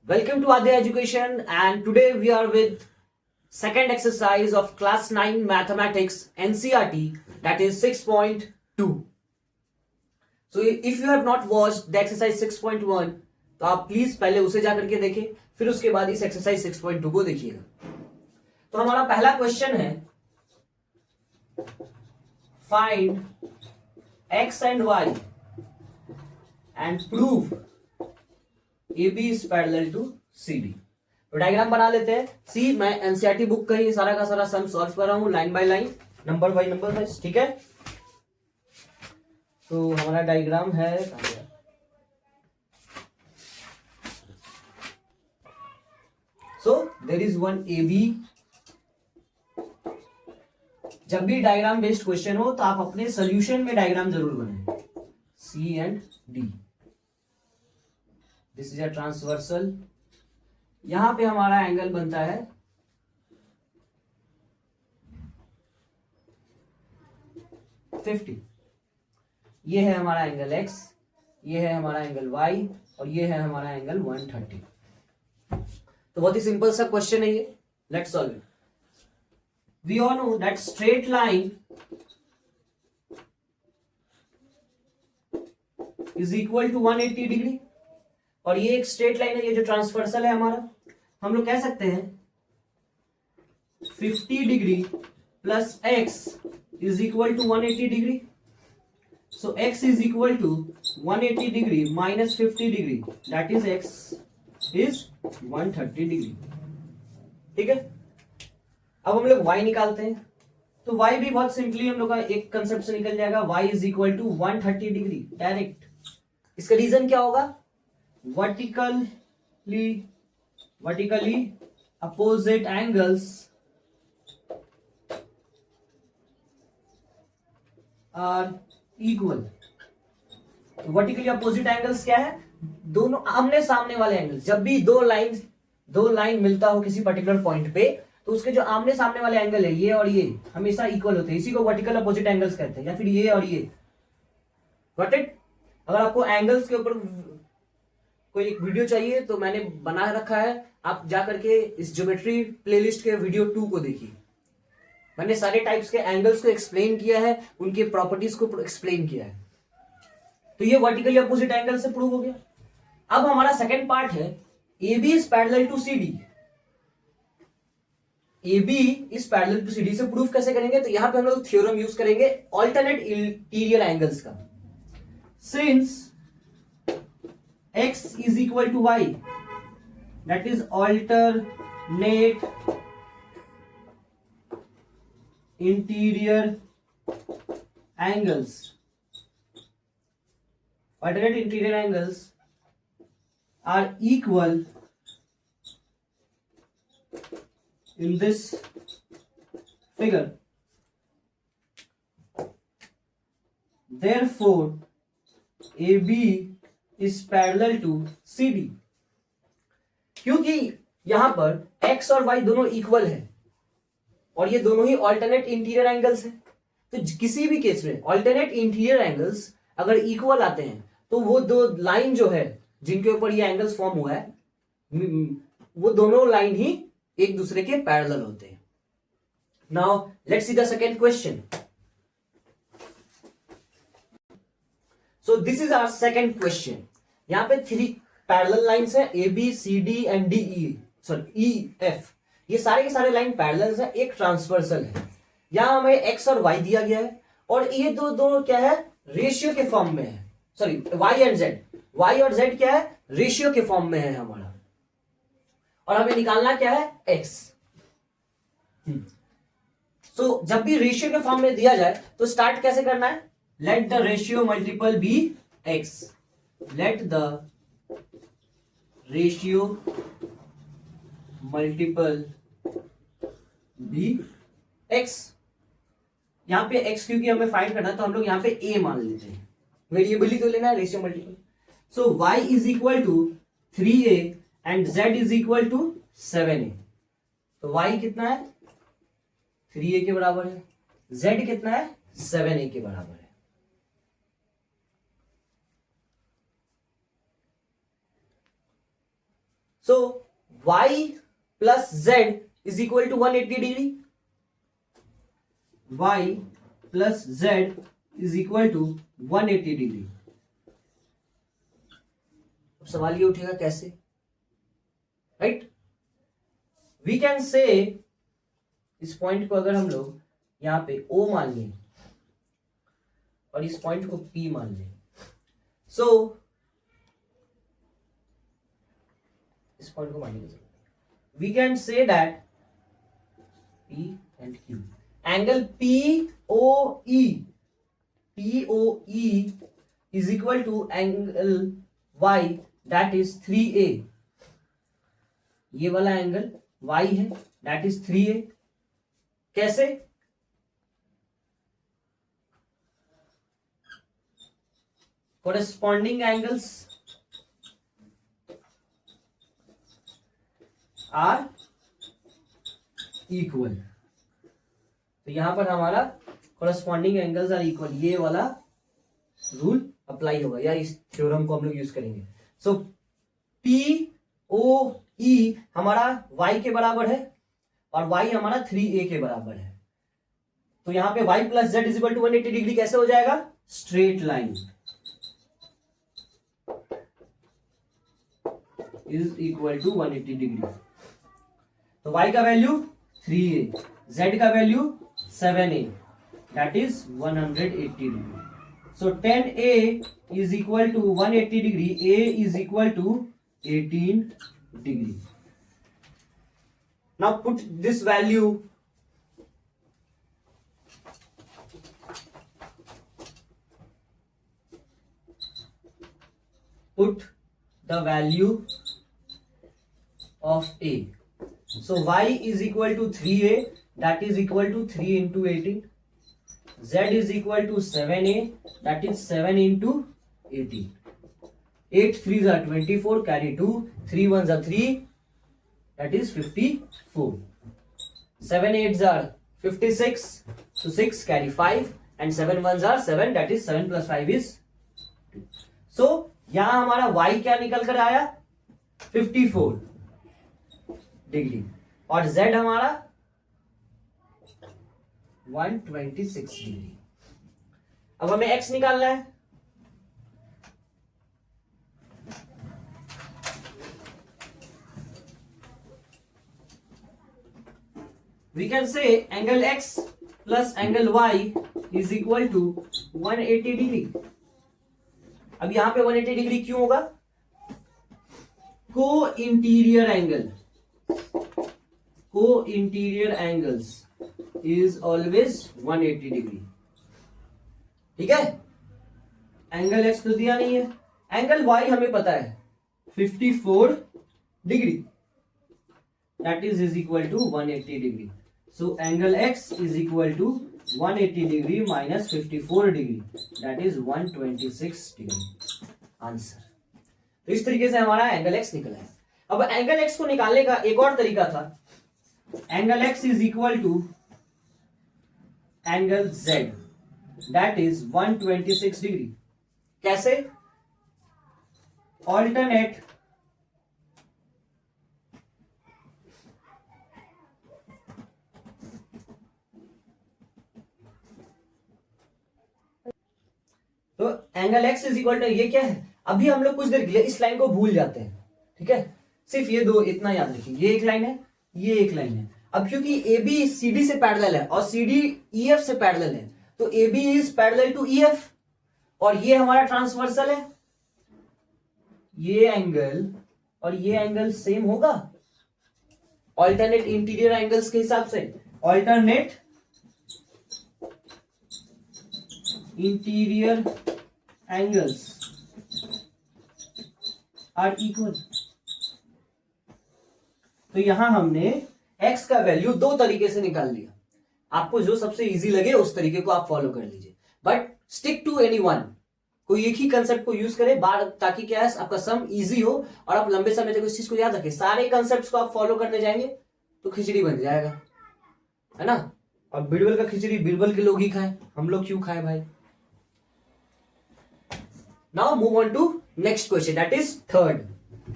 Welcome to Adya Education, and today we are with second exercise of class 9 mathematics NCERT, that is 6.2. So if you have not watched the exercise 6.1 तो आप please पहले उसे जाकर के देखें, फिर उसके बाद इस एक्सरसाइज 6.2 को देखिएगा। तो हमारा पहला क्वेश्चन है find x and y and prove AB is parallel to CD। तो डायग्राम बना लेते हैं। सी मैं एनसीईआरटी बुक का ही सारा का सारा सम सॉल्व कर रहा हूं, line by line, number by number, ठीक है। तो हमारा डायग्राम है, so there is one AB। जब भी डायग्राम बेस्ड क्वेश्चन हो तो आप अपने सोल्यूशन में डायग्राम जरूर बनाएं। C and D, this is a transversal. यहां पे हमारा एंगल बनता है 50। ये है हमारा एंगल x, ये है हमारा एंगल y और ये है हमारा एंगल 130। तो बहुत ही सिंपल सा क्वेश्चन है ये, let's solve it. We all know that straight line is equal to 180 degree, और ये एक स्ट्रेट लाइन है, ये जो ट्रांसवर्सल है हमारा, हम लोग कह सकते हैं 50 degree plus x is equal to 180 degree. So x is equal to 180 degree minus 50 degree, that is x is 130 degree, ठीक है। अब हम लोग y निकालते हैं, तो y भी बहुत सिंपली हम लोग का एक कंसेप्ट से निकल जाएगा, y is equal to 130 degree direct. इसका रीजन क्या होगा? vertically opposite angles are equal। Vertically opposite angles क्या है? दोनों आमने सामने वाले एंगल्स। जब भी दो लाइन मिलता हो किसी पर्टिकुलर पॉइंट पे, तो उसके जो आमने सामने वाले एंगल है, ये और ये, हमेशा इक्वल होते हैं। इसी को वर्टिकल अपोजिट एंगल्स कहते हैं, या फिर ये और ये। Got it? अगर आपको एंगल्स के ऊपर कोई एक वीडियो चाहिए तो मैंने बना रखा है, आप जाकर के इस ज्योमेट्री प्लेलिस्ट के वीडियो 2 को देखिए। मैंने सारे टाइप्स के एंगल्स को एक्सप्लेन किया है, उनके प्रॉपर्टीज को एक्सप्लेन किया है। तो ये वर्टिकली अपोजिट एंगल से प्रूव हो गया। अब हमारा सेकंड पार्ट है AB is parallel to CD। AB is parallel to CD से प्रूफ कैसे करेंगे? तो यहां पे हम लोग थ्योरम यूज करेंगे ऑल्टरनेट इंटीरियर एंगल्स का। Since x is equal to y, that is alternate interior angles are equal in this figure, therefore AB is parallel to CD। क्योंकि यहां पर x और y दोनों इक्वल है और ये दोनों ही ऑल्टरनेट इंटीरियर एंगल्स हैं, तो किसी भी केस में ऑल्टरनेट इंटीरियर एंगल्स अगर इक्वल आते हैं तो वो दो लाइन जो है जिनके ऊपर ये एंगल्स फॉर्म हुआ है, वो दोनों लाइन ही एक दूसरे के पैरेलल होते हैं। Now let's see the second question. So this is our second question। यहाँ पे 3 पैरेलल लाइंस है, AB, CD and DE, sorry EF। ये सारे के सारे लाइन पैरेलल है, एक ट्रांसवर्सल है। यहाँ हमें x और y दिया गया है, और ये दोनों क्या है? रेशियो के फॉर्म में है। Sorry, y and z, y और z क्या है? रेशियो के फॉर्म में है हमारा, और हमें निकालना क्या है? x। सो जब भी रेशियो के फॉर्म में दिया जाए तो स्टार्ट कैसे करना है? Let the ratio multiple be x। Let the ratio multiple be x। यहां पे x क्योंकि हमें फाइंड करना है, तो हम लोग यहां पे a मान लेते हैं, वेरिएबल ही तो लेना है, ratio multiple. So y is equal to 3a and z is equal to 7a। तो y कितना है? 3a के बराबर है, z कितना है? 7a के बराबर है। So y plus z is equal to 180 degree, y plus z is equal to 180 degree. अब सवाल ये उठेगा कैसे, राइट? वी कैन से, इस पॉइंट को अगर हम लोग यहां पे O मान लें और इस पॉइंट को P मान लें, सो इस पॉइंट को मानने की जरूरत है। We can say that P and Q angle POE is equal to angle Y that is 3A। ये वाला एंगल Y है दैट इज 3A। कैसे? corresponding angles are equal। तो यहां पर हमारा corresponding angles are equal, ये वाला रूल अप्लाई होगा या इस थ्योरम को हम लोग यूज करेंगे। सो POE हमारा y के बराबर है और y हमारा 3A के बराबर है। तो यहां पे y plus z is equal to 180 degree कैसे हो जाएगा? Straight line is equal to 180 degree. तो y का वैल्यू 3A, z का value 7A, that is 180 degree. So 10A is equal to 180 degree, A is equal to 18 degree. Now put this value put the value of A. So y is equal to 3A, that is equal to 3 into 18. Z is equal to 7A, that is 7 into 18. 8 3s are 24, carry 2, 3 1s are 3, that is 54. 7 8s are 56, so 6 carry 5 and 7 1s are 7, that is 7 plus 5 is 2. So यहां हमारा y क्या निकल कर आया? 54 degree और z हमारा 126 degree. अब हमें x निकालना है। We can say angle x plus angle y is equal to 180 degree. अब यहां पे 180 डिग्री क्यों होगा? को interior angles is always 180 degree. ठीक है, एंगल एक्स तो दिया नहीं है, एंगल वाई हमें पता है 54 degree, that is equal to 180 degree. So angle x is equal to 180 degree minus 54 degree, that is 126 degree answer. तो इस तरीके से हमारा एंगल एक्स निकला है। अब एंगल एक्स को निकालने का एक और तरीका था, angle x is equal to angle z, that is 126 degree. कैसे? ऑल्टरनेट तो angle x is equal to, ये क्या है? अभी हम लोग कुछ देर के लिए इस लाइन को भूल जाते हैं, ठीक है? सिर्फ ये दो इतना याद रखिए, ये एक लाइन है, ये एक लाइन है। अब क्योंकि ए बी सी डी से पैरेलल है और सी डी ई एफ से पैरेलल है, तो A B is parallel to E F और ये हमारा ट्रांसवर्सल है। ये एंगल और ये एंगल सेम होगा ऑल्टरनेट इंटीरियर एंगल्स के हिसाब से। Alternate interior angles are equal. तो यहां हमने x का वैल्यू दो तरीके से निकाल लिया। आपको जो सबसे इजी लगे उस तरीके को आप फॉलो कर लीजिए, but stick to any one. कोई एक ही कंसेप्ट को यूज करे बार, ताकि क्या है आपका सम इजी हो और आप लंबे समय तक इस चीज को याद रखें। सारे कंसेप्ट्स को आप फॉलो करने जाएंगे तो खिचड़ी बन जाएगा, है ना? और बीरबल का खिचड़ी बीरबल के लोग ही खाए, हम लोग क्यों खाए भाई? Now move on to next question, that is third.